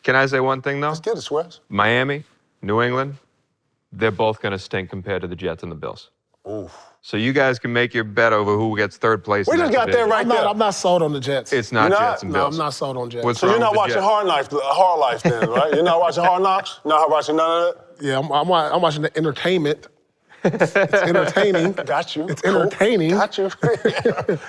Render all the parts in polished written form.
Can I say one thing, though? Let's get it, Sweats. Miami, New England, they're both going to stink compared to the Jets and the Bills. Oof. So you guys can make your bet over who gets third place. We just got that right there. I'm not sold on the Jets. It's not Jets and Bills. No, I'm not sold on Jets. What's So wrong you're not with the watching Jets? Hard Life then, right? You're not watching Hard Knocks? You're not watching none of that? Yeah, I'm watching the entertainment. It's entertaining. Got you. It's Cool. entertaining. Got you.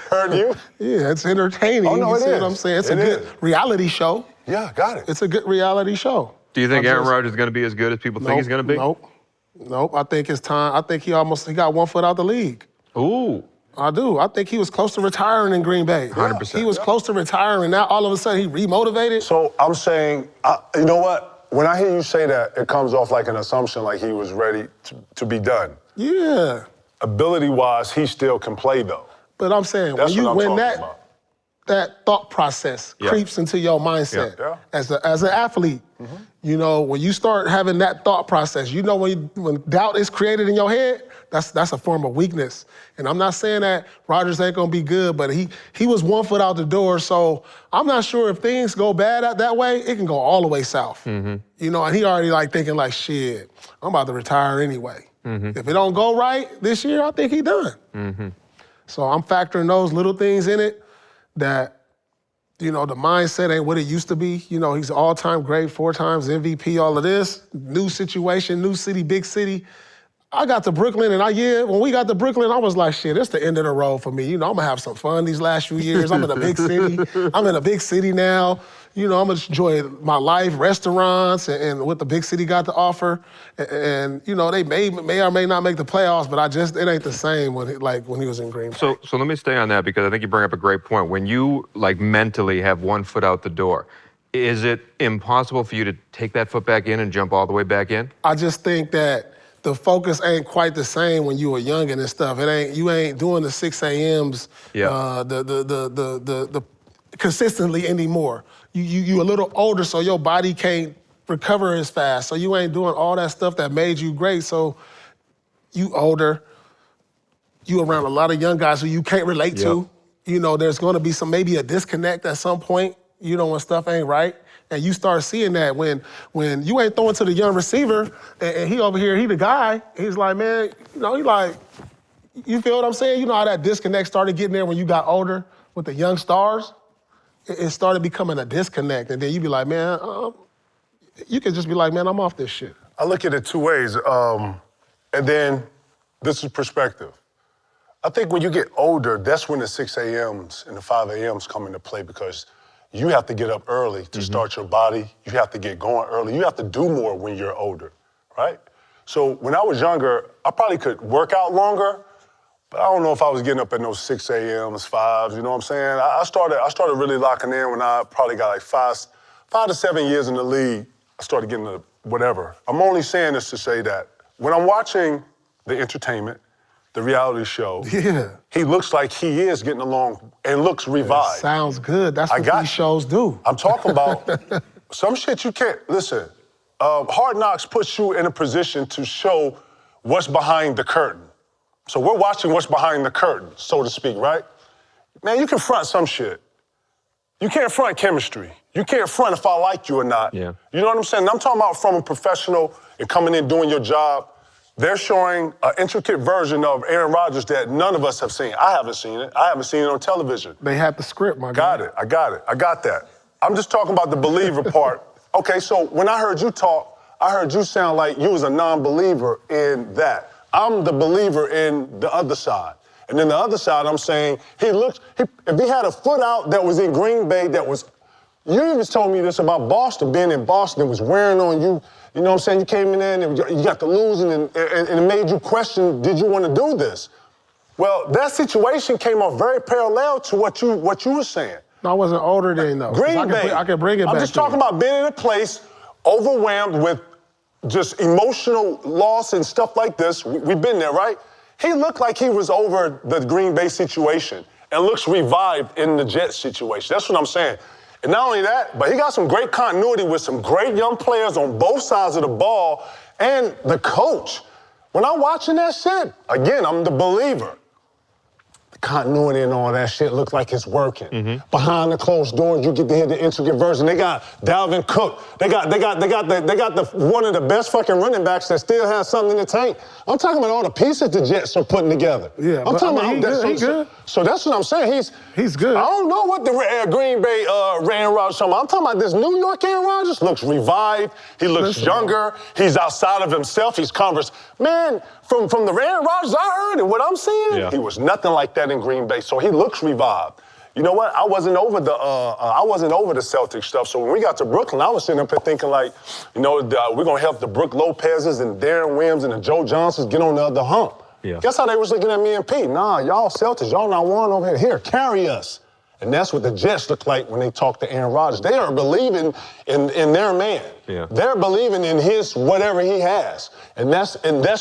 Heard you. Yeah, it's entertaining. Oh, no, you it see is. what I'm saying? It's It a good is. reality show. Yeah, got it. It's a good reality show. Do you think Aaron Rodgers is going to be as good as people think he's going to be? Nope. I think it's time. I think he got 1 foot out the league. Ooh. I do. I think he was close to retiring in Green Bay. 100%. He was close to retiring. Now all of a sudden he remotivated. So I'm saying, you know what? When I hear you say that, it comes off like an assumption, like he was ready to be done. Yeah. Ability-wise, he still can play, though. But I'm saying, That's when what I'm talking that about. that thought process creeps into your mindset as an athlete, you know, when you start having that thought process, you know, when doubt is created in your head, that's a form of weakness. And I'm not saying that Rodgers ain't gonna be good, but he was 1 foot out the door, so I'm not sure if things go bad that way, it can go all the way south. You know, and he already like thinking like, shit, I'm about to retire anyway. If it don't go right this year, I think he done. So I'm factoring those little things in it that, you know, the mindset ain't what it used to be. You know, he's all-time great, 4 times MVP, all of this. New situation, new city, big city. I got to Brooklyn, and when we got to Brooklyn, I was like, shit, it's the end of the road for me. You know, I'm gonna have some fun these last few years. I'm in a big city. I'm in a big city now. You know, I'm gonna enjoy my life, restaurants, and what the big city got to offer. And you know, they may or may not make the playoffs, but it ain't the same when he was in Green Bay. So let me stay on that because I think you bring up a great point. When you like mentally have 1 foot out the door, is it impossible for you to take that foot back in and jump all the way back in? I just think that the focus ain't quite the same when you were youngin' and stuff. You ain't doing the 6 a.m.s the consistently anymore. You a little older, so your body can't recover as fast. So you ain't doing all that stuff that made you great. So you older, you around a lot of young guys who you can't relate to. You know, there's gonna be maybe a disconnect at some point, you know, when stuff ain't right. And you start seeing that when you ain't throwing to the young receiver and he over here, he the guy, he's like, man, you know, you feel what I'm saying? You know how that disconnect started getting there when you got older with the young stars? It started becoming a disconnect. And then you be like, man, you could just be like, man, I'm off this shit. I look at it 2 ways. And then this is perspective. I think when you get older, that's when the 6 a.m.s and the 5 a.m.s come into play because you have to get up early to start your body. You have to get going early. You have to do more when you're older, right? So when I was younger, I probably could work out longer, but I don't know if I was getting up at those 6 a.m.s, 5s, you know what I'm saying? I started really locking in when I probably got like 5 to 7 years in the league. I started getting to whatever. I'm only saying this to say that when I'm watching the entertainment, the reality show, he looks like he is getting along and looks revived. It sounds good. That's what these shows do. I'm talking about some shit you can't, listen, Hard Knocks puts you in a position to show what's behind the curtain. So we're watching what's behind the curtain, so to speak, right? Man, you can front some shit. You can't front chemistry. You can't front if I like you or not. Yeah. You know what I'm saying? I'm talking about from a professional and coming in doing your job. They're showing an intricate version of Aaron Rodgers that none of us have seen. I haven't seen it. I haven't seen it on television. They had the script, my guy. I got that. I'm just talking about the believer part. Okay, so when I heard you talk, I heard you sound like you was a non-believer in that. I'm the believer in the other side. And then the other side, I'm saying, if he had a foot out that was in Green Bay you even told me this about Boston, being in Boston, it was wearing on you. You know what I'm saying? You came in there and you got the losing and it made you question, did you want to do this? Well, that situation came off very parallel to what you were saying. No, I wasn't older then, though. Green Bay. I can bring it back. I'm just talking about being in a place overwhelmed with just emotional loss and stuff like this. We've been there, right? He looked like he was over the Green Bay situation and looks revived in the Jets situation. That's what I'm saying. And not only that, but he got some great continuity with some great young players on both sides of the ball and the coach. When I'm watching that shit, again, I'm the believer. continuity and all that shit looks like it's working. Behind the closed doors, you get to hear the intricate version. They got Dalvin Cook. They got the one of the best fucking running backs that still has something in the tank. I'm talking about all the pieces the Jets are putting together. Yeah, I'm talking about that. He's good. So that's what I'm saying. He's good. I don't know what the Green Bay Aaron Rodgers talking about. I'm talking about this New York Aaron Rodgers looks revived. He looks younger. He's outside of himself. He's conversed. Man, from the Aaron Rodgers I heard and what I'm seeing, he was nothing like that in Green Bay. So he looks revived. You know what? I wasn't over the Celtics stuff. So when we got to Brooklyn, I was sitting up here thinking like, you know, we're gonna help the Brook Lopez's and Darren Williams and the Joe Johnsons get on the other hump. Yeah. Guess how they was looking at me and Pete? Nah, y'all Celtics, y'all not one over here. Here, carry us. And that's what the Jets look like when they talk to Aaron Rodgers. They are believing in their man. Yeah. They're believing in his whatever he has. And that's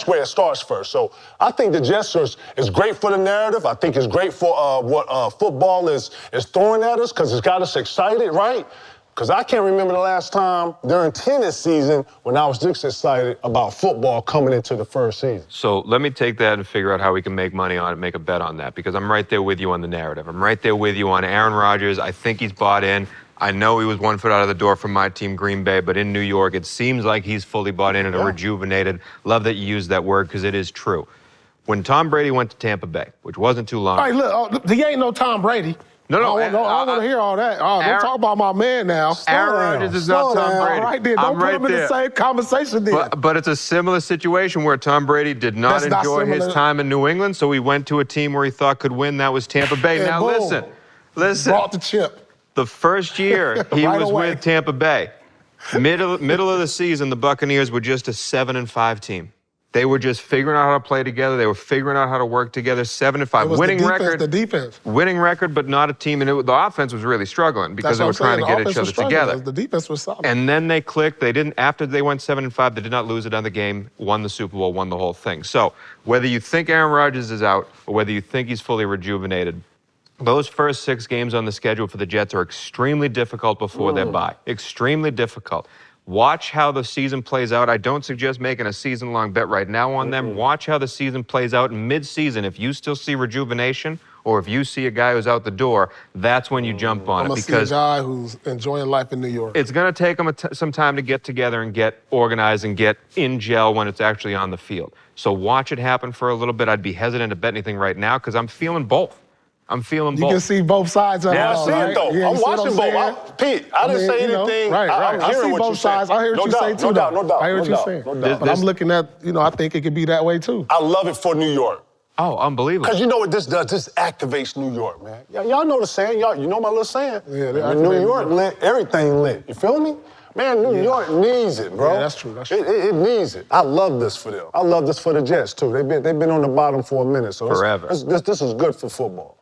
where it starts first. So I think the Jets is great for the narrative. I think it's great for what football is throwing at us because it's got us excited, right? Because I can't remember the last time during tennis season when I was this excited about football coming into the first season. So let me take that and figure out how we can make money on it, make a bet on that, because I'm right there with you on the narrative. I'm right there with you on Aaron Rodgers. I think he's bought in. I know he was 1 foot out of the door from my team, Green Bay, but in New York, it seems like he's fully bought in and rejuvenated. Love that you used that word because it is true. When Tom Brady went to Tampa Bay, which wasn't too long. All right, look, he ain't no Tom Brady. No, I don't want to hear all that. Don't talk about my man now. Aaron Rodgers is not Tom Brady. All right, then. Don't put him in the same conversation then. But it's a similar situation where Tom Brady did not enjoy his time in New England, so he went to a team where he thought could win. That was Tampa Bay. Now, boom. listen. Brought the chip. The first year he Right was away. with Tampa Bay, middle of the season, the Buccaneers were just a 7-5 team. They were just figuring out how to play together. They were figuring out how to work together. 7-5, winning record. The defense. Winning record, but not a team. And the offense was really struggling because they were trying to get each other together. The defense was solid. And then they clicked. They didn't. After they went 7-5, they did not lose another game. Won the Super Bowl. Won the whole thing. So whether you think Aaron Rodgers is out or whether you think he's fully rejuvenated, those first 6 games on the schedule for the Jets are extremely difficult before their bye. Extremely difficult. Watch how the season plays out. I don't suggest making a season-long bet right now on them. Watch how the season plays out mid-season. If you still see rejuvenation or if you see a guy who's out the door, that's when you jump on it. Because see a guy who's enjoying life in New York. It's going to take them some time to get together and get organized and get in gel when it's actually on the field. So watch it happen for a little bit. I'd be hesitant to bet anything right now because I'm feeling both. I'm feeling both. You can see both sides of it. Yeah, I see it though. Yeah, I'm watching both. Pete, I didn't say anything. Right. I'm hearing I see what both you're sides. saying. I hear what you're saying too. No doubt. I hear what you're saying. But I'm looking at, I think it could be that way too. I love it for New York. Oh, unbelievable. Because you know what this does? This activates New York, man. Y'all know the saying. You know my little saying? Yeah, New York lit, everything lit. You feel me? Man, New York needs it, bro. Yeah, that's true. It needs it. I love this for them. I love this for the Jets, too. They've been on the bottom for a minute. So forever. This is good for football.